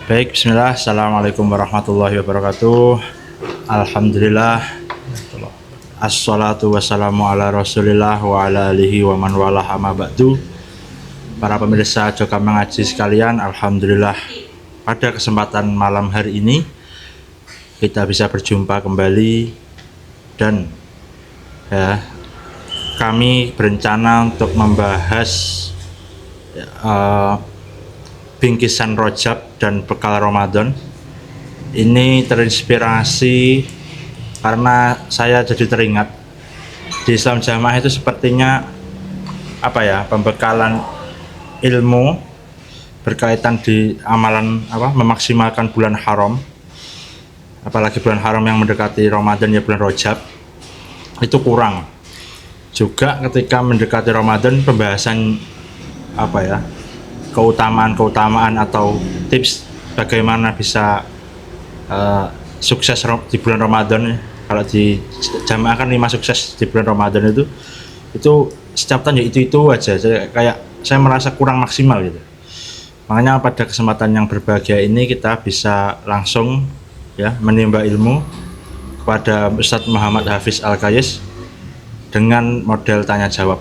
Baik, bismillah. Assalamualaikum warahmatullahi wabarakatuh. Alhamdulillah. Assalatu wassalamu ala rasulillah wa ala alihi wa man walah amma ba'du. Para pemirsa Joka Mengaji sekalian, Alhamdulillah pada kesempatan malam hari ini kita bisa berjumpa kembali. Dan kami berencana untuk membahas bingkisan Rajab dan bekal Ramadan. Ini terinspirasi karena saya jadi teringat di Islam Jamaah itu sepertinya pembekalan ilmu berkaitan di amalan memaksimalkan bulan haram, apalagi bulan haram yang mendekati Ramadan, ya bulan Rajab, itu kurang. Juga ketika mendekati Ramadan, pembahasan keutamaan atau tips bagaimana bisa sukses di bulan Ramadan. Kalau di jamaah kan 5 sukses di bulan Ramadan itu setiap tahun ya itu aja. Saya merasa kurang maksimal gitu. Makanya pada kesempatan yang berbahagia ini kita bisa langsung menimba ilmu kepada Ustadz Muhammad Hafiz Al-Qais dengan model tanya jawab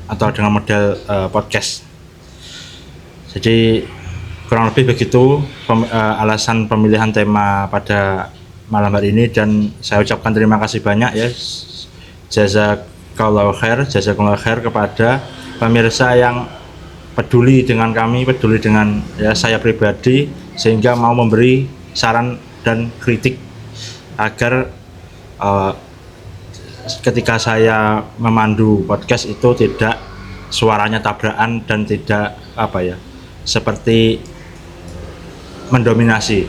atau dengan model podcast. Jadi kurang lebih begitu alasan pemilihan tema pada malam hari ini, dan saya ucapkan terima kasih banyak ya, jazakallahu khair kepada pemirsa yang peduli dengan kami, peduli dengan saya pribadi, sehingga mau memberi saran dan kritik agar ketika saya memandu podcast itu tidak suaranya tabrakan dan tidak seperti mendominasi.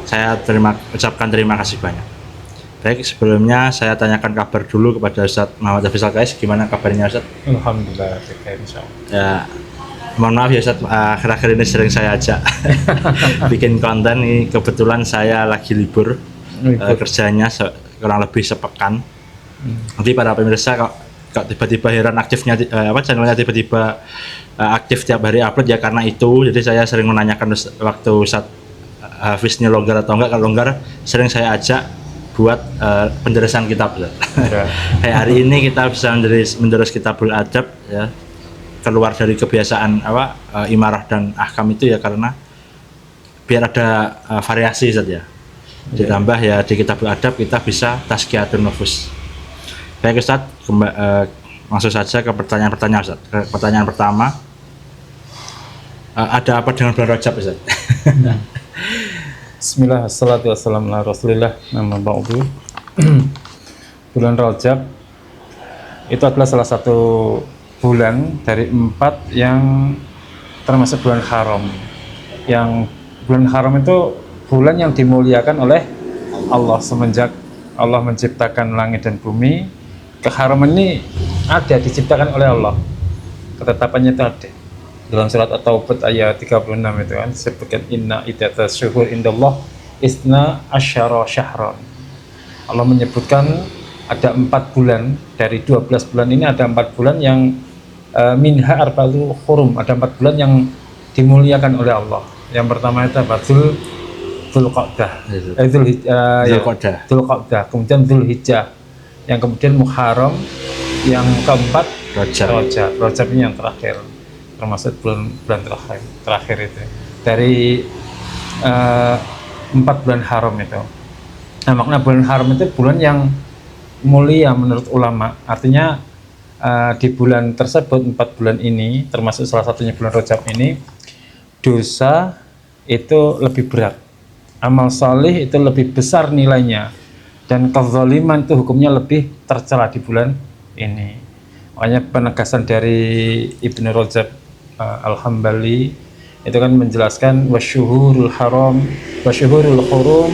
Saya ucapkan terima kasih banyak. Baik, sebelumnya saya tanyakan kabar dulu kepada Ustadz Muhammad Hafiz Al-Qais. Gimana kabarnya Ustadz? Alhamdulillah, insyaallah. Ya, mohon maaf ya Ustadz, akhir-akhir ini sering saya ajak bikin konten. Ini kebetulan saya lagi libur. Kerjanya kurang lebih sepekan. Nanti para pemirsa kalau tiba-tiba heran aktifnya channelnya tiba-tiba aktif tiap hari upload, ya karena itu. Jadi saya sering menanyakan waktu Ustadz Hafiznya longgar atau enggak. Kalau longgar sering saya ajak buat penjelasan kitab. Kayak hari ini kita bisa menderis Kitabul Adab ya, keluar dari kebiasaan imarah dan ahkam itu ya, karena biar ada variasi Ustadz ya. Ditambah ya di Kitabul Adab kita bisa tazkiyatun nufus. Baik Ustadz, langsung saja ke pertanyaan-pertanyaan Ustadz. Pertanyaan pertama, ada apa dengan bulan Rajab Ustadz? Bismillah, assalatu wassalamu ala rasulillah, nama ba'du. Bulan Rajab itu adalah salah satu bulan dari 4 yang termasuk bulan haram. Yang bulan haram itu bulan yang dimuliakan oleh Allah. Semenjak Allah menciptakan langit dan bumi, keharaman ini diciptakan oleh Allah. Ketetapannya itu ada dalam surat At-Taubah ayat 36 itu kan disebutkan inna iddatas syuhur indallah isna asyara syahran. Allah menyebutkan ada 4 bulan dari 12 bulan ini, ada 4 bulan yang minha arba'atu hurum, ada 4 bulan yang dimuliakan oleh Allah. Yang pertama itu apa? Dzulqa'dah, kemudian Dzulhijjah, yang kemudian Muharram, yang keempat Rajab ini yang terakhir, termasuk bulan terakhir itu dari 4 bulan haram itu. Nah, makna bulan haram itu bulan yang mulia menurut ulama. Artinya di bulan tersebut, 4 bulan ini, termasuk salah satunya bulan Rajab ini, dosa itu lebih berat, amal salih itu lebih besar nilainya, dan kezaliman itu hukumnya lebih tercela di bulan ini. Makanya penegasan dari Ibnu Rajab Al-Hambali itu kan menjelaskan wasyuhurul haram wasyuhurul hurum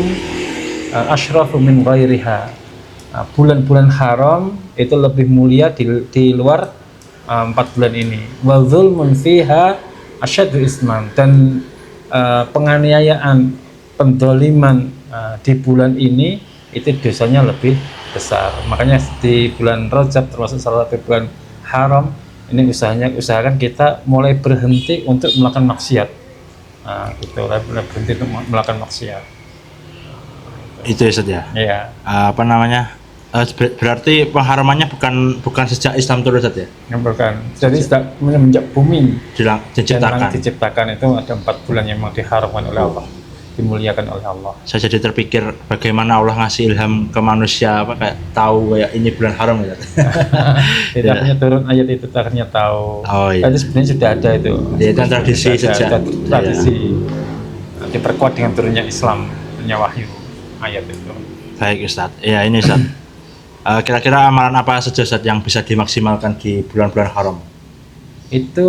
asyrafu min ghairiha. Bulan-bulan haram itu lebih mulia di luar 4 bulan ini. Wa dzulmun fiha asyaddu isman, dan penganiayaan, pendoliman di bulan ini itu dosanya lebih besar. Makanya di bulan Rajab termasuk salah satu bulan haram ini usahakan kita mulai berhenti untuk melakukan maksiat. gitu, berhenti untuk melakukan maksiat. Itu ya Ustaz ya. Iya. Apa namanya? Berarti pengharamannya bukan sejak Islam turun Ustaz ya? Bukan. Jadi semenjak bumi diciptakan itu ada 4 bulan yang memang diharamkan oleh Allah, dimuliakan oleh Allah. Saya jadi terpikir bagaimana Allah ngasih ilham ke manusia, apa kayak tahu kayak ini bulan haram ya. Jadi akhirnya turun ayat itu, akhirnya tahu. Oh iya. Itu sebenarnya sudah ada itu. Ya, itu tradisi sejak tradisi. Diperkuat dengan turunnya Islam, turunnya wahyu ayat itu. Baik Ustaz. Ya ini Ustaz. Kira-kira amalan apa saja Ustaz yang bisa dimaksimalkan di bulan-bulan haram? Itu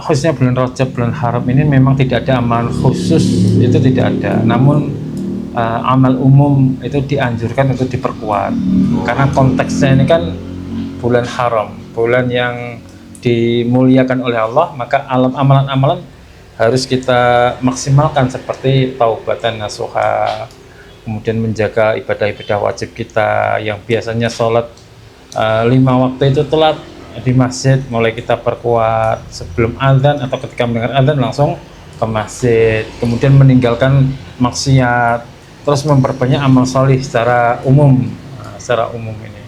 khususnya bulan Rajab, bulan haram ini memang tidak ada amalan khusus, itu tidak ada. Namun amal umum itu dianjurkan untuk diperkuat. Karena konteksnya ini kan bulan haram, bulan yang dimuliakan oleh Allah, maka amalan-amalan harus kita maksimalkan seperti taubatan nasuha, kemudian menjaga ibadah-ibadah wajib kita yang biasanya sholat 5 waktu itu telat di masjid, mulai kita perkuat sebelum azan atau ketika mendengar azan langsung ke masjid, kemudian meninggalkan maksiat, terus memperbanyak amal solih secara umum, ini.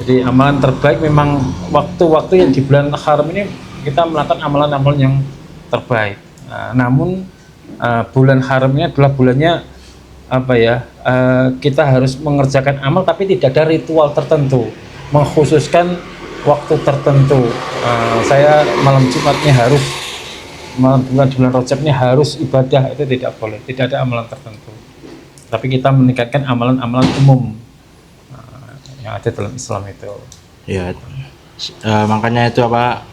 Jadi amalan terbaik memang waktu-waktu yang di bulan haram ini kita melakukan amalan-amalan yang terbaik. Namun bulan haram ini adalah bulannya kita harus mengerjakan amal tapi tidak ada ritual tertentu, mengkhususkan waktu tertentu. Saya malam Jumatnya harus, malam bulan Rajab ini harus ibadah, itu tidak boleh, tidak ada amalan tertentu. Tapi kita meningkatkan amalan-amalan umum yang ada dalam Islam itu. Ya, makanya itu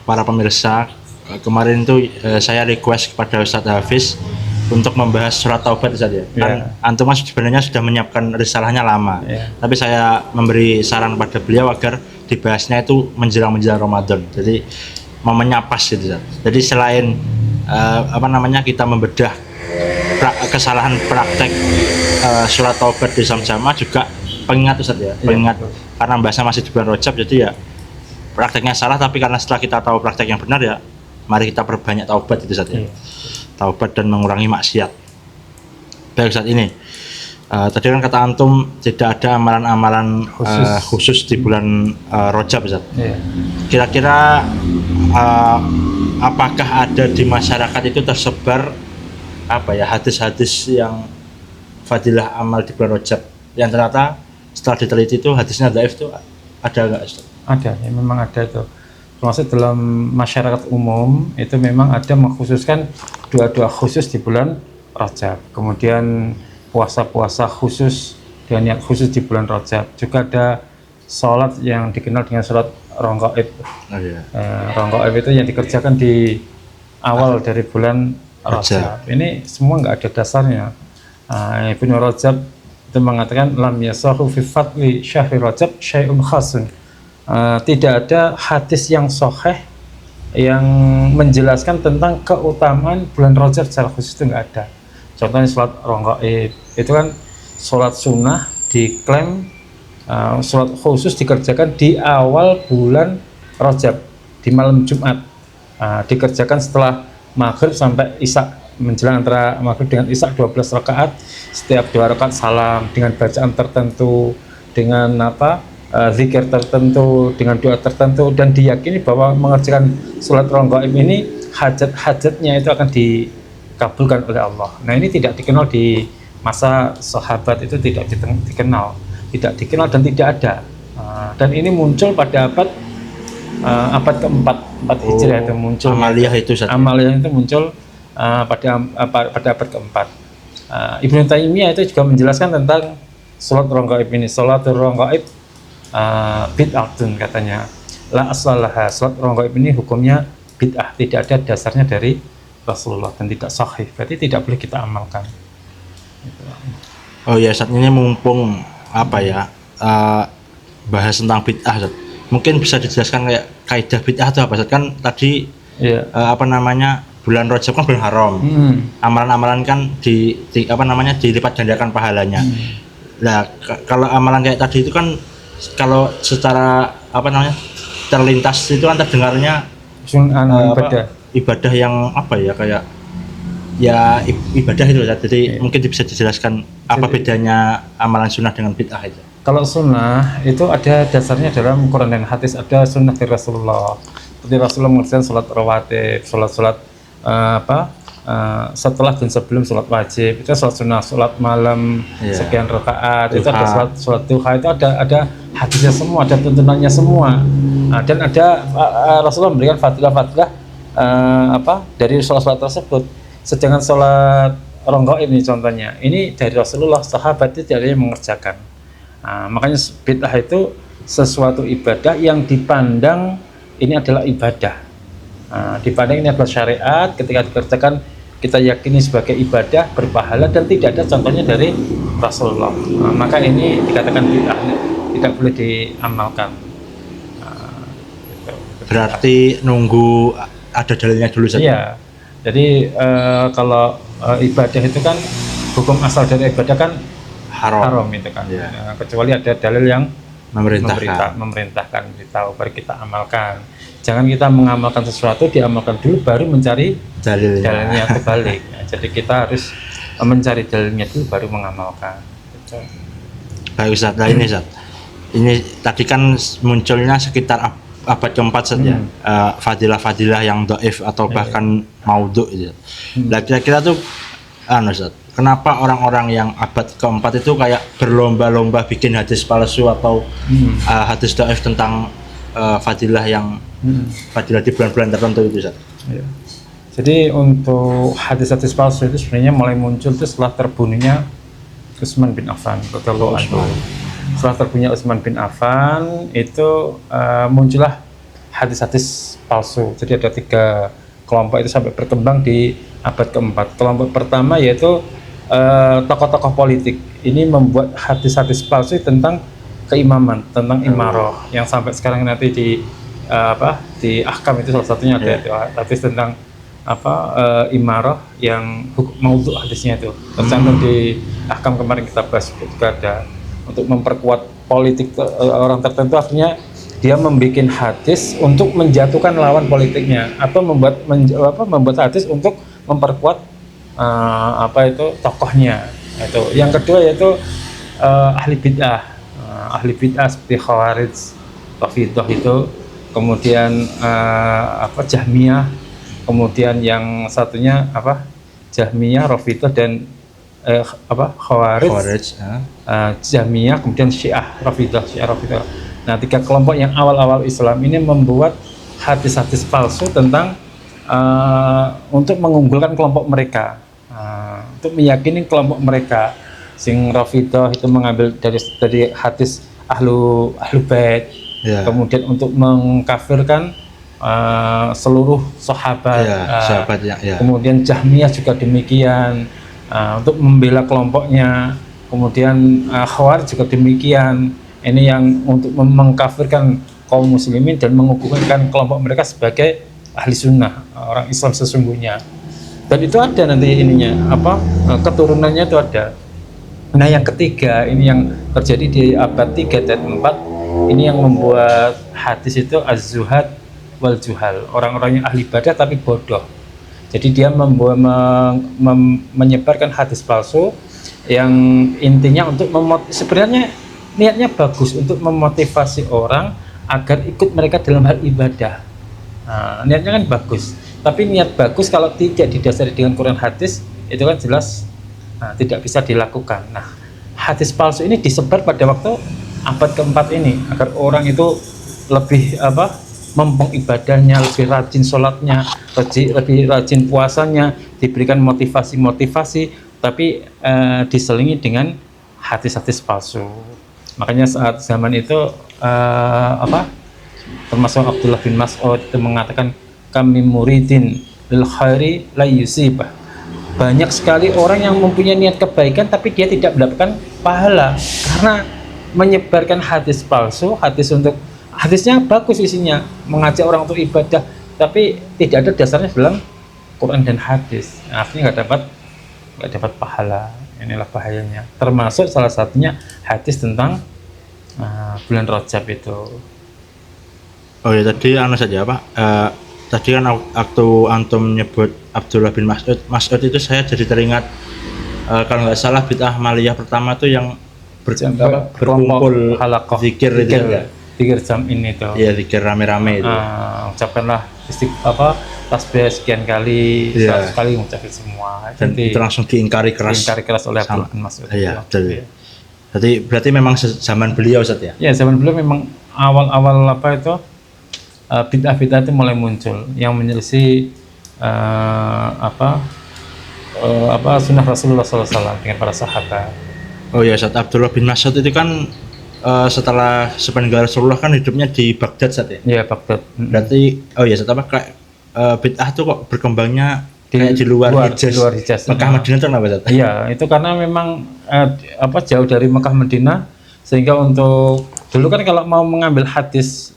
para pemirsa, kemarin itu saya request kepada Ustadz Hafiz untuk membahas surat taubat saja. Kan antum sebenarnya sudah menyiapkan risalahnya lama. Tapi saya memberi saran kepada beliau agar dibahasnya itu menjelang Ramadan. Jadi momennya pas gitu. Jadi selain kita membedah kesalahan praktek surat taubat di jamaah, juga pengingat Ustaz ya. Pengingat karena bahasa masih di bulan Rajab, jadi ya prakteknya salah, tapi karena setelah kita tahu praktek yang benar ya, mari kita perbanyak taubat itu Ustaz ya. Taubat dan mengurangi maksiat. Baik Ustaz, ini tadi kan kata antum tidak ada amalan-amalan khusus di bulan Rajab Ustaz. Kira-kira apakah ada di masyarakat itu tersebar hadis-hadis yang fadilah amal di bulan Rajab yang ternyata setelah diteliti itu hadisnya dhaif itu ada nggak Ustaz? Ada, ya memang ada itu. Termasuk dalam masyarakat umum itu memang ada mengkhususkan doa-doa khusus di bulan Rajab, kemudian puasa-puasa khusus dan niat khusus di bulan Rajab. Juga ada sholat yang dikenal dengan sholat ronggaib. Ronggaib itu yang dikerjakan di awal dari bulan Rajab. Ini semua nggak ada dasarnya. Ibnu Rajab itu mengatakan lam yasahu fi fadli syahri Rajab syai'un khasun. Tidak ada hadis yang sahih yang menjelaskan tentang keutamaan bulan Rajab secara khusus, itu nggak ada. Contohnya sholat ronggaib itu kan sholat sunnah, diklaim sholat khusus dikerjakan di awal bulan Rajab di malam Jumat, dikerjakan setelah maghrib sampai isya, menjelang antara maghrib dengan isya 12 rakaat, setiap 2 rakaat salam dengan bacaan tertentu, dengan zikir tertentu, dengan doa tertentu, dan diyakini bahwa mengerjakan sholat ronggaib ini hajat-hajatnya itu akan dikabulkan oleh Allah. Nah, ini tidak dikenal di masa sahabat, itu tidak dikenal dan tidak ada. Dan ini muncul pada abad keempat Hijriah itu muncul. Amaliyah itu muncul pada abad keempat. Ibnu Taimiyah itu juga menjelaskan tentang sholat ronggaib ini. Sholatul ronggaib bid'atun, katanya. La aslalah, sholat ronggaib ini hukumnya bid'ah, tidak ada dasarnya dari Rasulullah dan tidak sahih, berarti tidak boleh kita amalkan. Oh ya, saat ini mumpung bahas tentang bid'ah, mungkin bisa dijelaskan kayak kaidah bid'ah itu apa? Kan tadi bulan Rajab kan bulan haram. Amalan-amalan kan dilipat gandakan pahalanya. Nah, kalau amalan kayak tadi itu kan kalau secara terlintas itu kan terdengarnya ibadah yang kayak ya ibadah itu Ustaz. Jadi mungkin bisa dijelaskan apa bedanya amalan sunnah dengan bid'ah itu. Kalau sunnah itu ada dasarnya dalam Quran dan hadis, ada sunnah dari Rasulullah. Seperti Rasulullah mengerjakan sholat rawatib, sholat setelah dan sebelum sholat wajib, itu sholat sunnah, sholat malam sekian rakaat, itu ada sholat duha, itu ada hadisnya semua, ada tuntunannya semua. Dan ada Rasulullah memberikan fadilah-fadilah dari sholat tersebut. Sedangkan sholat ronggo ini contohnya, ini dari Rasulullah, sahabat itu tidak ada yang mengerjakan. Makanya bid'ah itu sesuatu ibadah yang dipandang ini adalah ibadah. Dipandang ini adalah syariat, ketika dikerjakan kita yakini sebagai ibadah, berpahala, dan tidak ada contohnya dari Rasulullah. Maka ini dikatakan bid'ah, tidak boleh diamalkan. Berarti nunggu ada dalilnya dulu saja. Iya. Jadi kalau ibadah itu kan hukum asal dari ibadah kan haram itu kan. Kecuali ada dalil yang memerintahkan beritahu baru kita amalkan. Jangan kita mengamalkan sesuatu, diamalkan dulu baru mencari dalilnya kebalik. Jadi kita harus mencari dalilnya dulu baru mengamalkan. Baik Ustaz, nah ini Ustaz. Ini tadi kan munculnya sekitar abad keempat saja, fadilah-fadilah yang dhaif atau bahkan maudhu gitu. Nah kira-kira tuh Ustaz, kenapa orang-orang yang abad keempat itu kayak berlomba-lomba bikin hadis palsu atau hadis dhaif tentang fadilah yang fadilah di bulan-bulan tertentu itu Ustaz? Ya. Jadi untuk hadis-hadis palsu itu sebenarnya mulai muncul itu setelah terbunuhnya Utsman bin Affan radhiyallahu anhu. Setelah terbunuhnya Utsman bin Affan itu muncullah hadis-hadis palsu. Jadi ada 3 kelompok itu sampai berkembang di abad keempat. Kelompok pertama yaitu tokoh-tokoh politik. Ini membuat hadis-hadis palsu tentang keimaman, tentang imarah, yang sampai sekarang nanti di ahkam itu salah satunya ada hadis tentang imarah yang maudhu hadisnya itu tercantum di ahkam kemarin kita bahas juga ada. Untuk memperkuat politik orang tertentu, artinya dia membuat hadis untuk menjatuhkan lawan politiknya atau membuat hadis untuk memperkuat tokohnya. Itu yang kedua yaitu ahli bid'ah seperti Khawarij, Rafidhah itu, kemudian Jahmiyah, kemudian yang satunya Jahmiyah, Rafidhah, dan Khawarij, Jahmiyah, kemudian Syiah Rafidhah. Nah 3 kelompok yang awal-awal Islam ini membuat hadis-hadis palsu tentang untuk mengunggulkan kelompok mereka, untuk meyakini kelompok mereka. Sing Rafidhah itu mengambil dari hadis ahlu bait, kemudian untuk mengkafirkan seluruh sahabat. Kemudian Jahmiyah juga demikian, untuk membela kelompoknya. Kemudian Khawarij juga demikian. Ini yang untuk mengkafirkan kaum muslimin dan mengukuhkan kelompok mereka sebagai ahli sunnah, orang Islam sesungguhnya. Dan itu ada nanti ininya keturunannya itu ada. Nah yang ketiga ini yang terjadi di abad 3 dan 4, ini yang membuat hadis itu az-zuhad wal juhal, orang-orang yang ahli ibadah tapi bodoh. Jadi dia menyebarkan hadis palsu yang intinya untuk sebenarnya niatnya bagus untuk memotivasi orang agar ikut mereka dalam hal ibadah. Niatnya kan bagus, tapi niat bagus kalau tidak didasari dengan Quran hadis itu kan jelas tidak bisa dilakukan. Nah, hadis palsu ini disebar pada waktu abad keempat ini agar orang itu lebih mempeng ibadahnya, lebih rajin sholatnya, lebih rajin puasanya, diberikan motivasi, tapi diselingi dengan hadis-hadis palsu. Makanya saat zaman itu termasuk Abdullah bin Mas'ud itu mengatakan kami muridin lil khairi la yusibah. Banyak sekali orang yang mempunyai niat kebaikan tapi dia tidak mendapatkan pahala karena menyebarkan hadis palsu, hadisnya bagus isinya, mengajak orang untuk ibadah tapi tidak ada dasarnya dalam Quran dan hadis. Artinya nggak dapat pahala. Inilah bahayanya. Termasuk salah satunya hadis tentang bulan Rajab itu. Oh ya tadi saja tadi kan waktu antum nyebut Abdullah bin Mas'ud itu saya jadi teringat kalau nggak salah bid'ah maliyah pertama tuh yang berkumpul halaqah zikir itu ya. Zikir jam'in itu. Iya, zikir rame-rame itu. Ucapkanlah tasbih sekian kali, 100 kali mengucapkan semua. Dan itu langsung diingkari keras oleh Abdullah bin Mas'ud. Iya, betul. Ya. Jadi berarti memang zaman beliau Ustaz ya? Iya, zaman beliau memang awal-awal bid'ah-bid'ah itu mulai muncul yang menyelisih sunnah Rasulullah SAW dengan para sahabat. Oh ya, Ustaz, Abdullah bin Mas'ud itu kan setelah sepeninggal Rasulullah kan hidupnya di Baghdad Ustaz ya? Iya, Baghdad. Berarti Ustaz, kayak bid'ah tuh kok berkembangnya di luar Hijaz. Mekah Madinah itu kenapa Ustaz? Iya, itu karena memang jauh dari Mekah Madinah, sehingga untuk dulu kan kalau mau mengambil hadis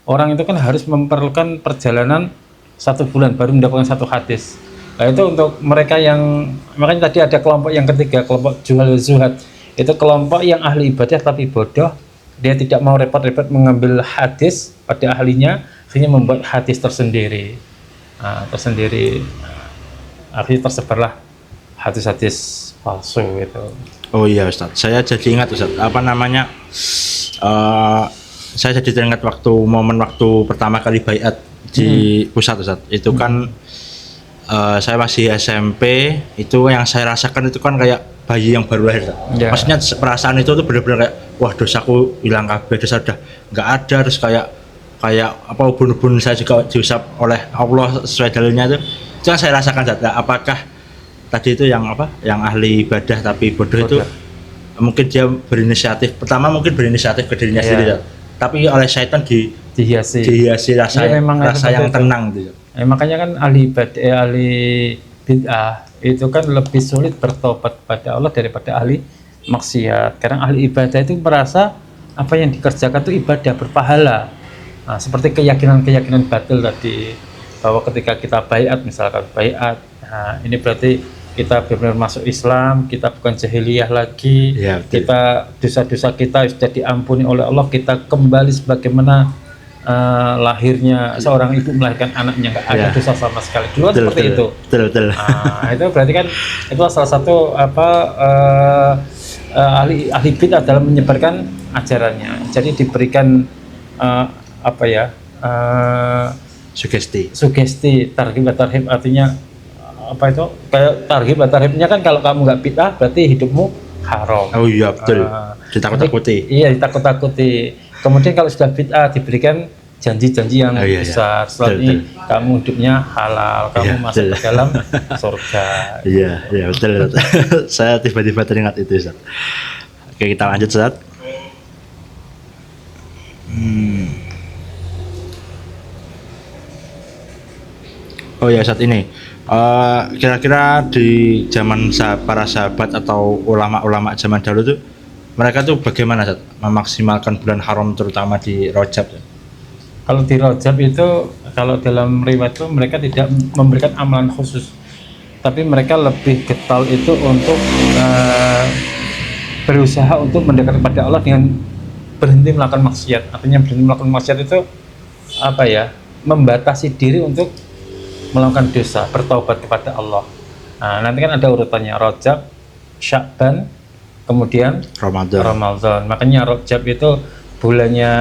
orang itu kan harus memerlukan perjalanan 1 bulan baru mendapatkan 1 hadis. Nah itu untuk mereka yang, makanya tadi ada kelompok yang ketiga, kelompok Juhal Zuhad, itu kelompok yang ahli ibadah tapi bodoh, dia tidak mau repot-repot mengambil hadis pada ahlinya, akhirnya membuat hadis tersendiri. Akhirnya tersebarlah hadis-hadis palsu itu. Oh iya Ustaz, saya jadi ingat Ustaz, saya jadi teringat momen waktu pertama kali baiat di pusat Ustaz. Itu kan saya masih SMP, itu yang saya rasakan itu kan kayak bayi yang baru lahir. Yeah. Maksudnya perasaan itu tuh benar-benar kayak wah, dosaku hilang kabeh, dosa udah nggak ada, terus kayak ubun-ubun saya juga diusap oleh Allah sesuai dalilnya itu yang saya rasakan Ustaz. Apakah tadi itu yang ahli ibadah tapi bodoh itu mungkin dia berinisiatif ke dirinya sendiri, tapi oleh syaitan dihiasi rasa yang tenang gitu. Makanya kan ahli bid'ah itu kan lebih sulit bertobat pada Allah daripada ahli maksiat. Karena ahli ibadah itu merasa apa yang dikerjakan itu ibadah berpahala. Nah, seperti keyakinan batil tadi, bahwa ketika kita baiat, misalkan baiat, nah ini berarti kita benar-benar masuk Islam, kita bukan jahiliyah lagi, kita dosa-dosa kita sudah diampuni oleh Allah, kita kembali sebagaimana lahirnya seorang ibu melahirkan anaknya, nggak ada dosa sama sekali. Dulu seperti itu. Betul. Nah, itu berarti kan itu salah satu ahli bid'ah dalam menyebarkan ajarannya. Jadi diberikan sugesti targhib wa tarhib, artinya kayak targhib wa tarhibnya kan kalau kamu nggak bid'ah berarti hidupmu haram. Oh iya, betul. Ditakut-takuti. Iya, ditakut-takuti. Kemudian kalau sudah bid'ah diberikan janji-janji yang besar. Setelah ini kamu hidupnya halal, kamu masuk ke dalam surga. Iya, betul. Saya tiba-tiba teringat itu Ustaz. Oke, kita lanjut Ustaz. Oh ya, saat ini kira-kira di zaman para sahabat atau ulama-ulama zaman dahulu tuh mereka tuh bagaimana Ustaz memaksimalkan bulan haram terutama di Rajab? Kalau di Rajab itu, kalau dalam riwayat itu mereka tidak memberikan amalan khusus, tapi mereka lebih getol itu untuk berusaha untuk mendekat kepada Allah dengan berhenti melakukan maksiat. Artinya berhenti melakukan maksiat itu membatasi diri untuk melakukan dosa, bertaubat kepada Allah. Nah, nanti kan ada urutannya, Rajab, Sya'ban, kemudian Ramadan. Makanya Rajab itu bulannya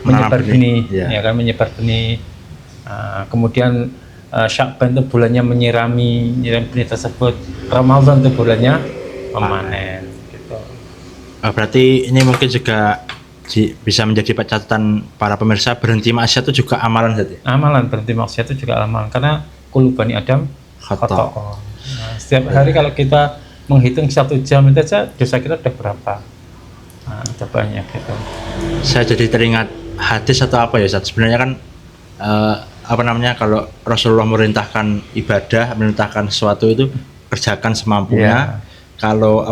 menyebar benih, menyebar benih. Kemudian Sya'ban itu bulannya menyirami benih tersebut. Ramadan itu bulannya memanen. Gitu. Berarti ini mungkin juga bisa menjadi catatan para pemirsa, berhenti maksiat itu juga amalan saja. Amalan, berhenti maksiat itu juga amalan, karena kullu bani Adam khata'. Nah, setiap hari kalau kita menghitung 1 jam itu saja dosa kita udah berapa? Udah banyak gitu. Saya jadi teringat hadis atau apa ya Ustaz? Sebenarnya kan kalau Rasulullah merintahkan ibadah, merintahkan sesuatu itu kerjakan semampunya. Kalau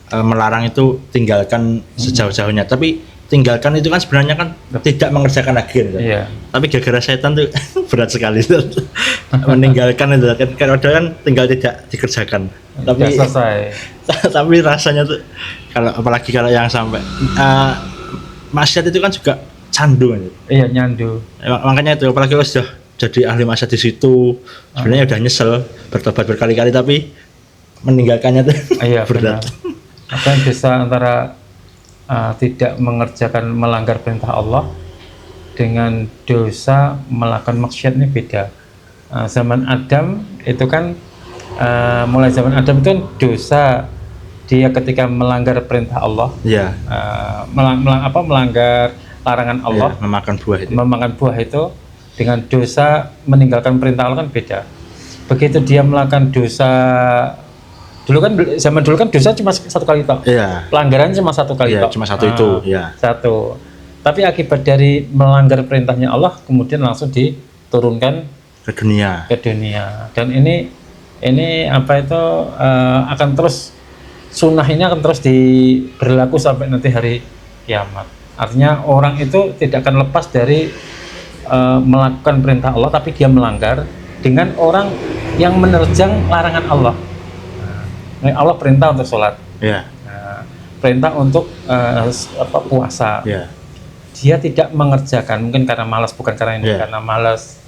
melarang itu tinggalkan sejauh-jauhnya, tapi tinggalkan itu kan sebenarnya kan tidak mengerjakan lagi kan? Tapi gara-gara setan tuh berat sekali meninggalkan itu kan tinggal tidak dikerjakan, tapi selesai. Tapi rasanya tuh apalagi kalau yang sampai maksiat itu kan juga candu gitu. Iya, nyandu. Makanya itu apalagi kalau sudah jadi ahli maksiat di situ sebenarnya udah nyesel bertobat berkali-kali tapi meninggalkannya tuh Iya, berat. Apa yang bisa antara tidak mengerjakan melanggar perintah Allah dengan dosa melakukan maksiat ini beda. Zaman Adam itu kan mulai zaman Adam itu kan dosa dia ketika melanggar perintah Allah, Iya. melanggar larangan Allah, Ya, memakan buah itu dengan dosa meninggalkan perintah Allah kan beda. Begitu dia melakukan dosa zaman dulu kan dosa cuma satu kali toh. Iya. Pelanggaran cuma satu kali Iya, toh. cuma satu itu, ya. Satu. Tapi akibat dari melanggar perintahnya Allah kemudian langsung diturunkan Ke dunia. Dan ini apa itu akan terus sunnah ini akan terus berlaku sampai nanti hari kiamat. Artinya orang itu tidak akan lepas dari melakukan perintah Allah tapi dia melanggar dengan orang yang menerjang larangan Allah. Allah perintah untuk sholat, Ya. perintah untuk puasa. Ya. Dia tidak mengerjakan, mungkin karena malas, bukan karena ini, karena malas.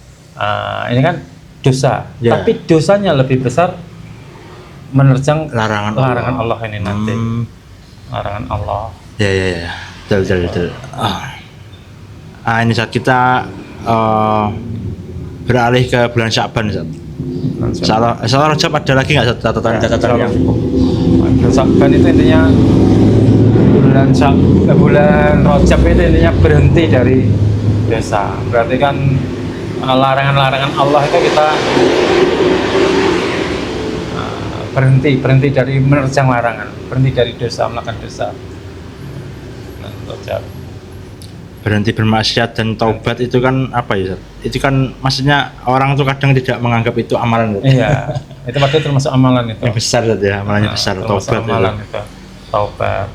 Ini kan dosa, tapi dosanya lebih besar menerjang larangan Allah ini nanti. Larangan Allah. Ya. Betul. Ini saat kita beralih ke bulan Sya'ban, Ustaz. Salah Rajab ada lagi nggak catatan yang bulan Sya'ban itu intinya bulan Rajab itu intinya berhenti dari dosa. Berarti kan larangan-larangan Allah itu kita berhenti dari menerjang larangan, berhenti dari dosa, melakukan dosa. Rajab. Berhenti bermaksiat dan taubat itu kan apa ya? Itu kan maksudnya orang tuh kadang tidak menganggap itu amalan. Iya, itu berarti termasuk amalan itu. Yang besar ya, amalannya besar, taubat amalan itu. Taubat.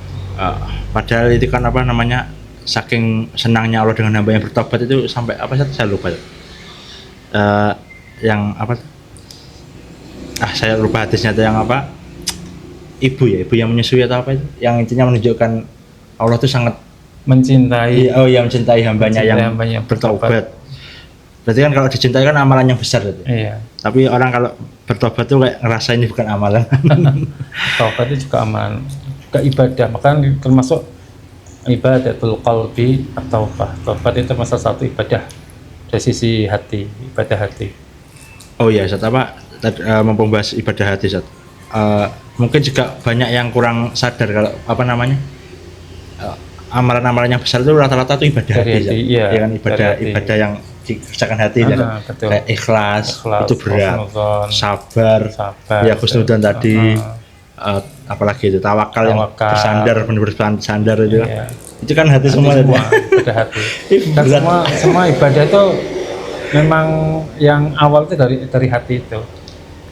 Padahal itu kan apa namanya? Saking senangnya Allah dengan hamba yang bertobat itu sampai apa sih? Saya lupa. Yang apa? Saya lupa hadisnya itu yang apa? Ibu yang menyusui atau apa itu? Yang intinya menunjukkan Allah itu sangat mencintai mencintai hambanya yang bertobat. Berarti kan kalau dicintai kan amalan yang besar gitu. Iya. Tapi orang kalau bertobat tuh kayak ngerasa ini bukan amalan. Taubat itu juga amalan, juga ibadah. Makanya termasuk ibadatul qalbi atau taubat itu salah satu ibadah dari sisi hati, ibadah hati. Oh iya, Ustaz, mumpung bahas ibadah hati, Ustaz. Mungkin juga banyak yang kurang sadar kalau apa namanya? Amalan-amalan yang besar itu rata-rata itu ibadah hati, iya, ya kan ibadah yang dikerjakan hati kan, kayak ikhlas itu berat, sabar, ya husnudzon tadi, apalagi itu tawakal yang bersandar, benar-benar bersandar itu, itu kan hati semua, ibadah hati. Dan semua ibadah itu memang yang awal itu dari hati itu.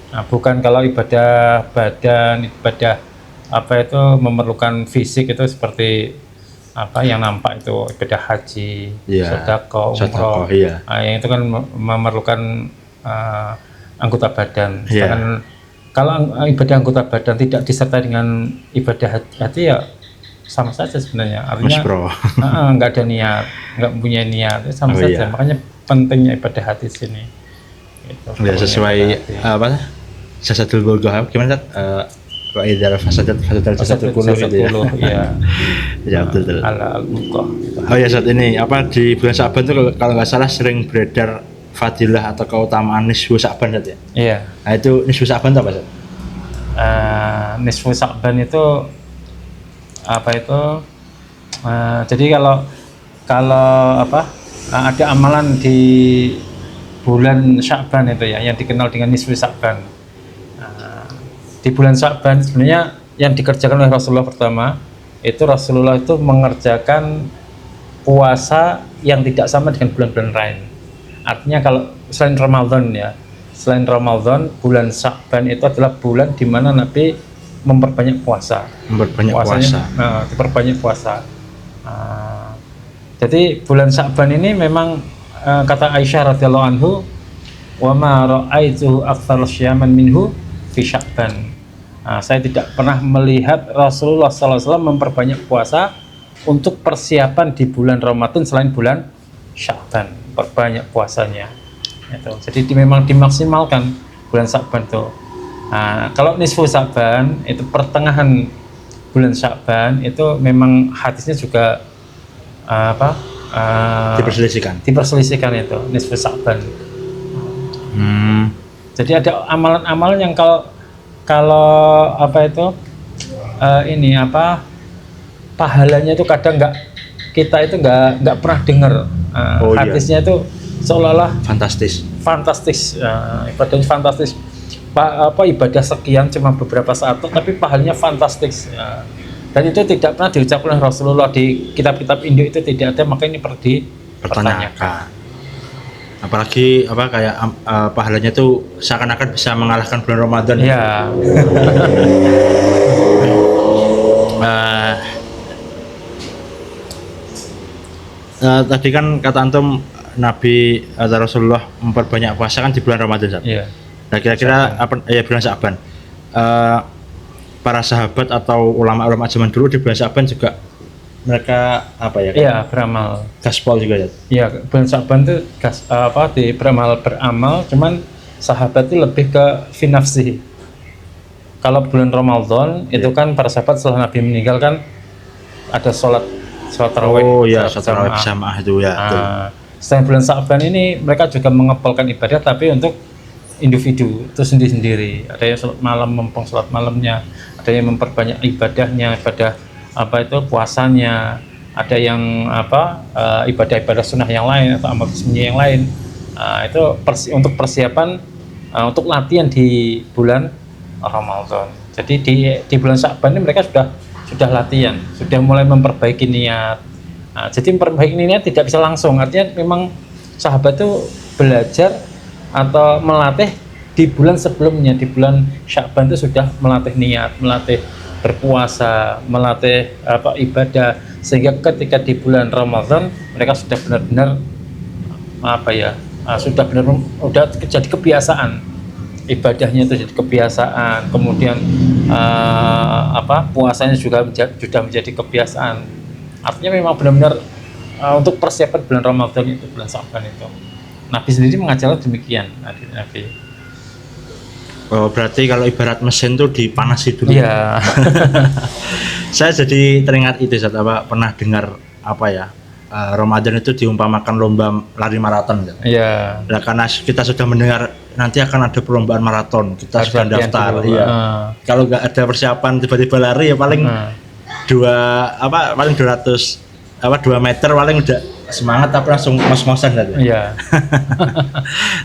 Nah, bukan kalau ibadah badan, ibadah apa itu memerlukan fisik itu seperti apa yang nampak itu ibadah haji, sedekah, umroh, yang itu kan memerlukan anggota badan. Sedangkan kalau ibadah anggota badan tidak disertai dengan ibadah hati ya sama saja sebenarnya. Artinya nggak ada niat, nggak punya niat, sama saja. Makanya pentingnya ibadah hati di sini. Gitu, ya, sesuai apa? Jasadul bulghah gimana? Wa idza fasadat jasadul kullu gitu ya. Ya betul. Oh ya, saat ini apa di bulan Sya'ban tuh kalau nggak salah sering beredar fadilah atau keutamaan nisfu Sya'ban ya. Iya. Nah itu nisfu Sya'ban apa sih? Nisfu Sya'ban itu apa itu? Jadi kalau apa ada amalan di bulan Sya'ban itu ya yang dikenal dengan nisfu Sya'ban. Di bulan Sya'ban sebenarnya yang dikerjakan oleh Rasulullah pertama itu Rasulullah itu mengerjakan puasa yang tidak sama dengan bulan-bulan lain. Artinya kalau selain Ramadan bulan Sya'ban itu adalah bulan di mana Nabi memperbanyak puasa. Diperbanyak puasa. Jadi bulan Sya'ban ini memang kata Aisyah radhiyallahu anhu, wa ma ra'aitu aktsara syiyaman minhu fi Sya'ban. Saya tidak pernah melihat Rasulullah SAW memperbanyak puasa untuk persiapan di bulan Ramadan selain bulan Sya'ban, perbanyak puasanya. Itu. Jadi memang dimaksimalkan bulan Sya'ban itu. Nah, kalau nisfu Sya'ban itu pertengahan bulan Sya'ban itu memang hadisnya juga diperselisihkan itu nisfu Sya'ban. Jadi ada amalan-amalan yang kalau pahalanya itu kadang kita itu nggak pernah dengar. Hadisnya itu seolah-olah fantastis, ibadahnya fantastis. Ibadah sekian cuma beberapa saat, tapi pahalanya fantastis. Dan itu tidak pernah diucapkan oleh Rasulullah di kitab-kitab Indo, itu tidak ada, maka ini perlu dipertanyakan. Apalagi kayak pahalanya tuh seakan-akan bisa mengalahkan bulan Ramadan. Iya. Tadi kan kata antum Nabi atau Rasulullah memperbanyak puasa kan di bulan Ramadan. Iya. Nah, kira-kira bulan Sya'ban. Para sahabat atau ulama-ulama zaman dulu di bulan Sya'ban juga mereka Iya, beramal. Gaspol juga ya. Iya, bulan Sya'ban itu beramal, cuman sahabat itu lebih ke finafsi. Kalau bulan Ramadan itu kan para sahabat setelah Nabi meninggal kan ada sholat tarawih. Oh iya, sholat tarawih berjamaah itu ya. Setelah bulan Sya'ban ini mereka juga mengepolkan ibadah, tapi untuk individu itu sendiri-sendiri. Ada yang sholat malam, mempeng sholat malamnya, ada yang memperbanyak ibadahnya, ibadah puasanya, ada yang ibadah-ibadah sunnah yang lain atau amal sembunyi yang lain. Itu untuk persiapan untuk latihan di bulan Ramadan. Jadi di bulan Sya'ban ini mereka sudah latihan, sudah mulai memperbaiki niat. Jadi memperbaiki niat tidak bisa langsung, artinya memang sahabat itu belajar atau melatih di bulan sebelumnya, di bulan Sya'ban itu sudah melatih niat, melatih berpuasa, melatih ibadah, sehingga ketika di bulan Ramadan mereka sudah benar-benar sudah jadi kebiasaan, ibadahnya itu jadi kebiasaan, kemudian puasanya juga sudah menjadi kebiasaan. Artinya memang benar-benar untuk persiapan bulan Ramadan itu, bulan Sya'ban itu. Nabi sendiri mengajarkan demikian, Nabi. Oh, berarti kalau ibarat mesin tuh dipanasi dulu. Iya. Saya jadi teringat itu, pernah dengar Ramadan itu diumpamakan lomba lari maraton. Iya. Nah, karena kita sudah mendengar nanti akan ada perlombaan maraton, kita sudah daftar. Iya. Kalau nggak ada persiapan tiba-tiba lari ya paling paling 200 2 meter paling udah semangat tapi langsung ngos-ngosan kan. Iya.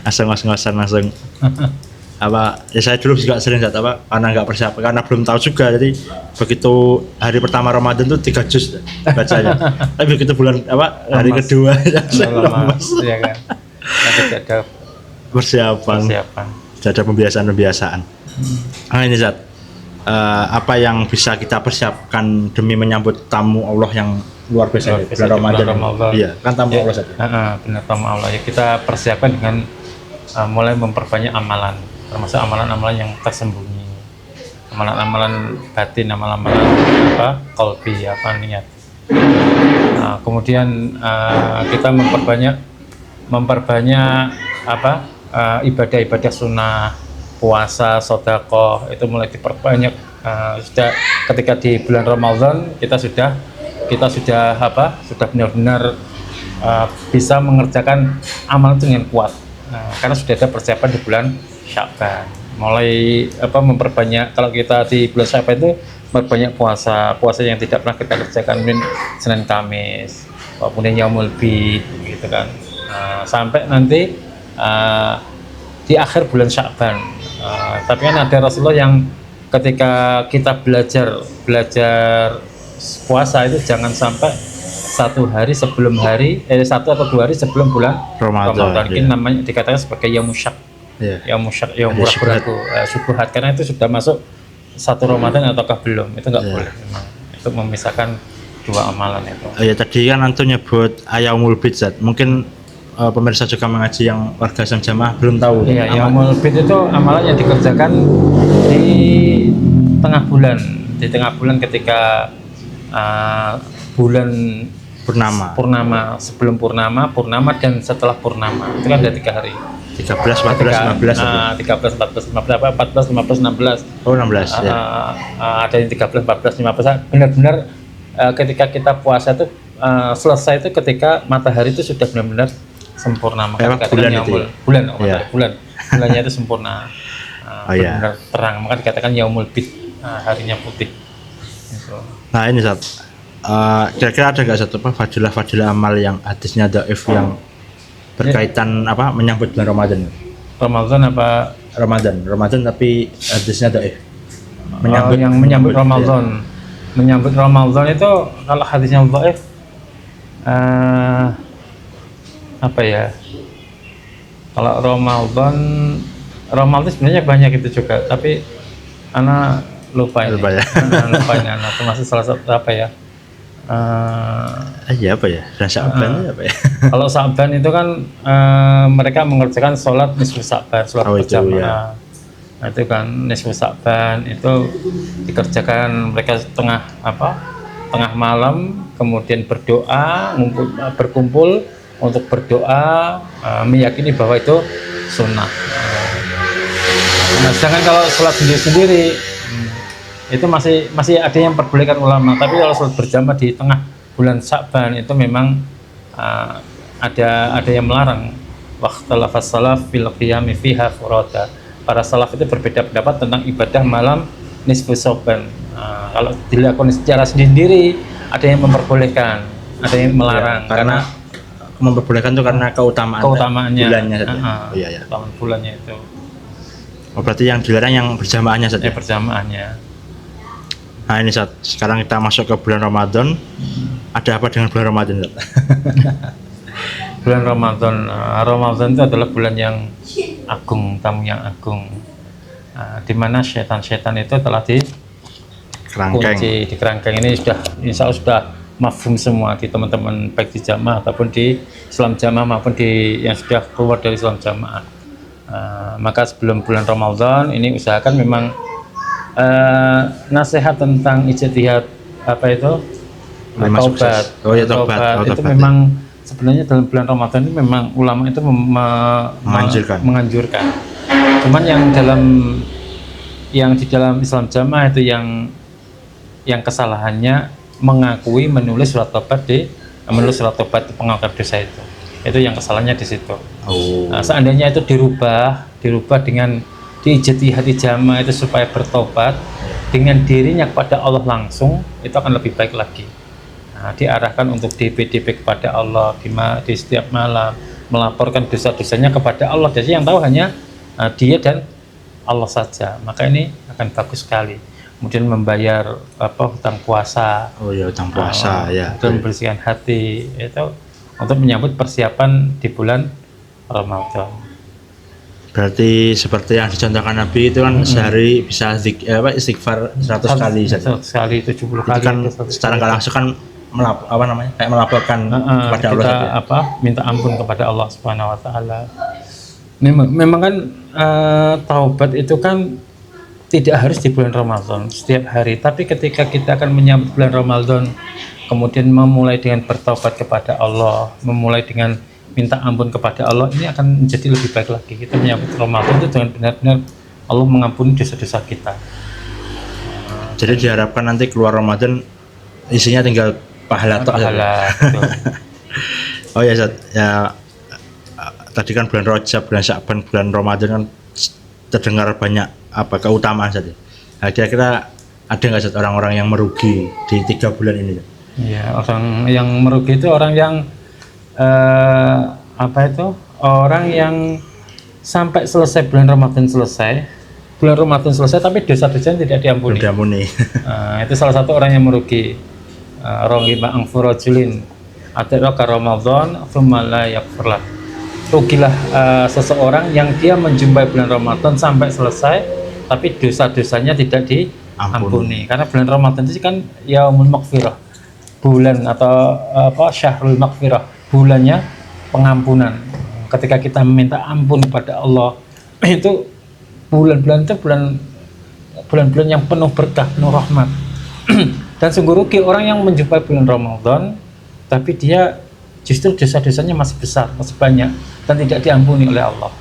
langsung ngos-ngosan saya dulu juga sering karena nggak persiapan, karena belum tahu juga, jadi begitu hari pertama Ramadan tuh 3 juz bacanya. Tapi begitu bulan hari kedua lemas. Iya kan. Tidak ada persiapan. Tidak ada pembiasaan. Ini Zat, apa yang bisa kita persiapkan demi menyambut tamu Allah yang luar biasa bulan Ramadan. Iya, kan tamu Allah saja. Benar, tamu Allah. Ya, kita persiapkan dengan mulai memperbanyak amalan, termasuk amalan-amalan yang tersembunyi, amalan-amalan batin, amalan-amalan qalbi, niat. Kemudian kita memperbanyak ibadah-ibadah sunnah, puasa, sedekah, itu mulai diperbanyak. Sudah ketika di bulan Ramadan kita sudah benar-benar bisa mengerjakan amal itu dengan kuat, karena sudah ada persiapan di bulan Sya'ban. Mulai memperbanyak, kalau kita di bulan Sya'ban itu memperbanyak puasa yang tidak pernah kita kerjakan, Senin Kamis, kemudian Yaumul Bid gitu kan, sampai nanti di akhir bulan Sya'ban. Tapi kan ada Rasulullah yang ketika kita belajar puasa itu jangan sampai 1 atau 2 hari sebelum bulan Ramadan. Ini namanya dikatakan sebagai yamusyak, yang ragu-ragu, subuhat, karena itu sudah masuk 1 Ramadan ataukah belum, itu nggak boleh memang. Itu memisahkan 2 amalan itu. Tadi kan antum nyebut Yaumul Bid, mungkin pemirsa juga mengaji yang warga jamaah belum tahu. Iya, Yaumul Bid itu amalan yang dikerjakan di tengah bulan ketika bulan purnama, sebelum purnama dan setelah purnama itu kan ada 3 hari. 13, 14, 15. 13, 14, 15, 14, 15, 16. Oh, 16 ya. Ada yang 13, 14, 15. Benar-benar ketika kita puasa itu selesai itu ketika matahari itu sudah benar-benar sempurna. Maka dikatakan yaumul bulannya itu sempurna. Benar terang. Maka dikatakan yaumul bid, harinya putih. Gitu. Nah ini Ustaz, kira-kira ada nggak satu fadilah amal yang hadisnya dhaif yang berkaitan menyambut bulan Ramadan? Ramadan tapi hadisnya dhaif. Menyambut Ramadan. Menyambut Ramadan itu kalau hadisnya dhaif kalau Ramadan sebenarnya banyak itu juga, tapi ana lupa ini. Lupa ya. Ana termasuk salah satu Dan Sya'ban Kalau Sya'ban itu kan mereka mengerjakan sholat nisfu Sya'ban, sholat berjamaah. Nah, itu kan nisfu Sya'ban itu dikerjakan mereka tengah malam, kemudian berkumpul untuk berdoa, meyakini bahwa itu sunnah. Nah, sedangkan kalau sholat sendiri itu masih ada yang perbolehkan ulama, tapi kalau sholat berjamaah di tengah bulan Sya'ban itu memang ada yang melarang. Waqtalafas salaf fil qiyami fiha furada. Para salaf itu berbeda pendapat tentang ibadah malam nisfu Sya'ban. Kalau dilakukan secara sendiri ada yang memperbolehkan, ada yang melarang karena memperbolehkan itu karena keutamaannya bulannya saja. Keutamaan bulannya itu. Oh, berarti yang dilarang yang berjamaahnya saja. Berjamaahnya. Nah ini saat sekarang kita masuk ke bulan Ramadan. Ada apa dengan bulan Ramadan? Bulan Ramadan itu adalah bulan yang agung, tamu yang agung, di mana setan-setan itu telah dikunci di kerangkeng. Ini insya Allah sudah mafhum semua di teman-teman baik di jamaah ataupun di Islam jamaah maupun di yang sudah keluar dari Islam jamaah. Maka sebelum bulan Ramadan ini usahakan memang nasihat tentang ijtihad taubat. Itu memang sebenarnya dalam bulan Ramadan ini memang ulama itu menganjurkan. Cuman yang di dalam Islam jamaah itu yang kesalahannya mengakui menulis surat tobat pengakuan dosa itu yang kesalahannya di situ. Nah, seandainya itu dirubah dengan diijtihadi jamaah itu supaya bertobat dengan dirinya kepada Allah langsung, itu akan lebih baik lagi. Nah, diarahkan untuk DP kepada Allah di setiap malam, melaporkan dosa-dosanya kepada Allah. Jadi yang tahu hanya dia dan Allah saja. Maka ini akan bagus sekali. Kemudian membayar hutang puasa. Hutang puasa untuk membersihkan hati itu untuk menyambut persiapan di bulan Ramadan. Berarti seperti yang dicontohkan Nabi itu kan sehari bisa istighfar 100 kali. 100 kali, 70 kali. Itu kan secara nggak langsung kan kayak melaporkan kepada Allah minta ampun kepada Allah Subhanahu wa taala. Memang kan taubat itu kan tidak harus di bulan Ramadan setiap hari, tapi ketika kita akan menyambut bulan Ramadan kemudian memulai dengan bertaubat kepada Allah, memulai dengan minta ampun kepada Allah, ini akan menjadi lebih baik lagi. Kita menyambut Ramadan itu dengan benar-benar Allah mengampuni dosa-dosa kita. Jadi diharapkan nanti keluar Ramadan isinya tinggal pahala. Oh ya Zat, ya tadi kan bulan Rajab, bulan Sya'ban, bulan Ramadan kan terdengar banyak keutamaan saja. Nah, kira-kira ada nggak Zat orang-orang yang merugi di 3 bulan ini? Ya, orang yang merugi itu orang yang orang yang sampai selesai bulan Ramadan selesai tapi dosa-dosanya tidak diampuni. Itu salah satu orang yang merugi. Roghima anfu rajulin adraka Ramadan thumma la yaghfirlah. Rugilah seseorang yang dia menjumpai bulan Ramadan sampai selesai tapi dosa-dosanya tidak diampuni. Karena bulan Ramadan itu kan yaumul maghfirah, bulan atau syahrul maghfirah, bulannya pengampunan. Ketika kita meminta ampun kepada Allah, itu bulan-bulan itu bulan-bulan yang penuh berkah, penuh rahmat. Dan sungguh rugi orang yang menjumpai bulan Ramadan tapi dia justru dosa-dosanya masih besar, masih banyak dan tidak diampuni oleh Allah.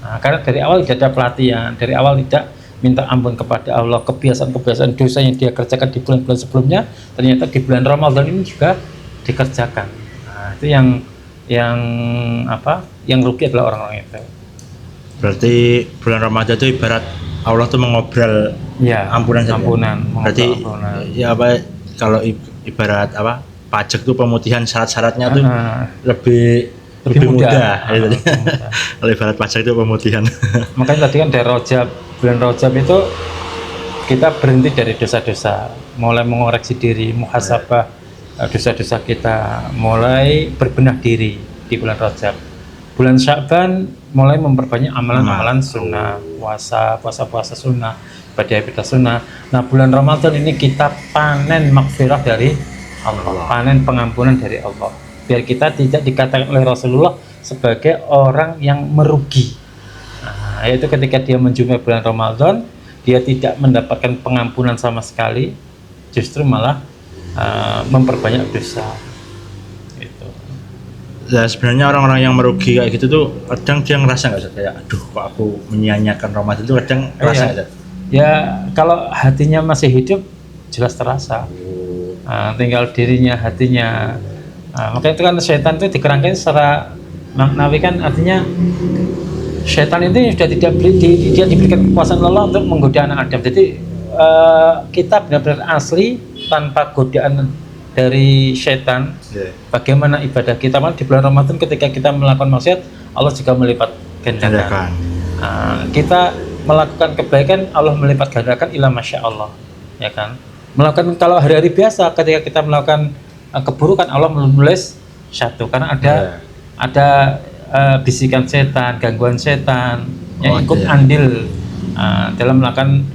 Nah, karena dari awal tidak ada pelatihan, dari awal tidak minta ampun kepada Allah, kebiasaan-kebiasaan dosa yang dia kerjakan di bulan-bulan sebelumnya ternyata di bulan Ramadan ini juga dikerjakan. Nah, itu yang rugi adalah orang-orang itu. Berarti bulan Ramadan itu ibarat Allah tuh mengobrol ya, ampunan. Berarti ampunan. Ya apa kalau ibarat apa pajak tuh pemutihan syarat-syaratnya tuh lebih mudah. Kalau ibarat pajak itu pemutihan. Makanya tadi kan dari bulan Rajab itu kita berhenti dari dosa-dosa, mulai mengoreksi diri, muhasabah dosa-dosa kita, mulai berbenah diri di bulan Rajab. Bulan Sya'ban mulai memperbanyak amalan-amalan sunnah, puasa sunnah, ibadah sunnah. Nah, bulan Ramadan ini kita panen maghfirah dari Allah, panen pengampunan dari Allah. Biar kita tidak dikatakan oleh Rasulullah sebagai orang yang merugi. Nah, yaitu ketika dia menjumpai bulan Ramadan, dia tidak mendapatkan pengampunan sama sekali, justru malah memperbanyak dosa. Gitu. Ya sebenarnya orang-orang yang merugi kayak gitu tuh kadang dia ngerasa nggak sih kayak, aduh kok aku menyia-nyiakan Ramadan itu kadang ngerasa nggak sih? Ya kalau hatinya masih hidup jelas terasa. Tinggal dirinya, hatinya. Makanya itu kan setan itu dikerangkai secara maknawi kan artinya setan itu sudah tidak dia diberikan kekuasaan Allah untuk menggoda anak Adam. Jadi kita benar-benar asli tanpa godaan dari setan. Bagaimana ibadah kita malah di bulan Ramadan ketika kita melakukan maksiat Allah juga melipat gandakan. Kita melakukan kebaikan Allah melipat gandakan ila masya Allah, ya kan. Melakukan kalau hari-hari biasa ketika kita melakukan keburukan Allah menulis satu karena ada bisikan setan, gangguan setan yang ikut andil dalam melakukan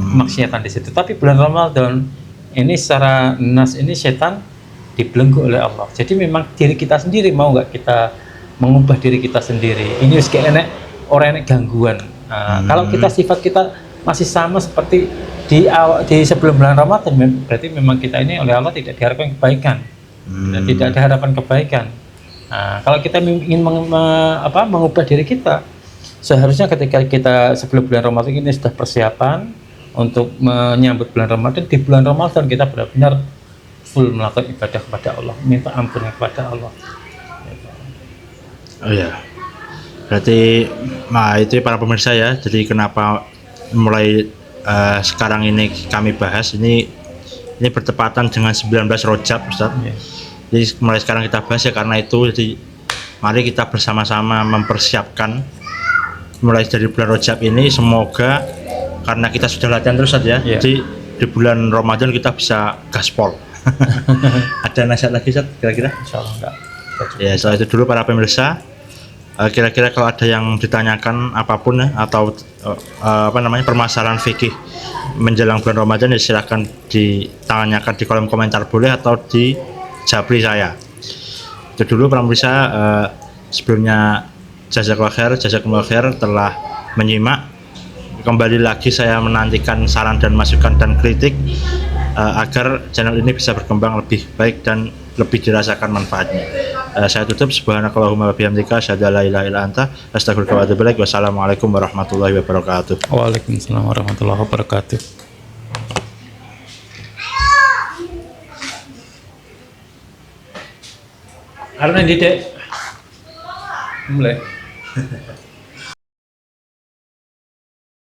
maksiatan di situ. Tapi bulan Ramadan ini secara nas ini setan dibelenggu oleh Allah. Jadi memang diri kita sendiri mau nggak kita mengubah diri kita sendiri. Ini harus kayak orang enek gangguan. Kalau kita sifat kita masih sama seperti di sebelum bulan Ramadan, berarti memang kita ini oleh Allah tidak diharapkan kebaikan dan tidak ada harapan kebaikan. Kalau kita ingin mengubah diri kita, seharusnya ketika kita sebelum bulan Ramadan ini sudah persiapan untuk menyambut bulan Ramadan. Di bulan Ramadan kita benar-benar full melakukan ibadah kepada Allah, minta ampun kepada Allah. Oh ya, berarti itu para pemirsa ya. Jadi kenapa mulai sekarang ini kami bahas ini bertepatan dengan 19 Rajab, Ustaz. Jadi mulai sekarang kita bahas ya karena itu. Jadi mari kita bersama-sama mempersiapkan mulai dari bulan Rajab ini, semoga karena kita sudah latihan terus saja. Jadi di bulan Ramadan kita bisa gaspol. Ada nasihat lagi, Ustaz, kira-kira? Insyaallah enggak. Ya, setelah itu dulu para pemirsa. Kira-kira kalau ada yang ditanyakan apapun ya, atau permasalahan fikih menjelang bulan Ramadan ya silahkan ditanyakan di kolom komentar boleh atau di japri saya. Itu dulu para pemirsa. Sebelumnya jazakumullah khair telah menyimak. Kembali lagi saya menantikan saran dan masukan dan kritik agar channel ini bisa berkembang lebih baik dan lebih dirasakan manfaatnya. Saya tutup. Subhanakallahumma wa bihamdika asyhadu an la ilaha illa anta astaghfiruka wa atubu ilaik. Wassalamualaikum warahmatullahi wabarakatuh. Waalaikumsalam warahmatullahi wabarakatuh. Karena Dek mulai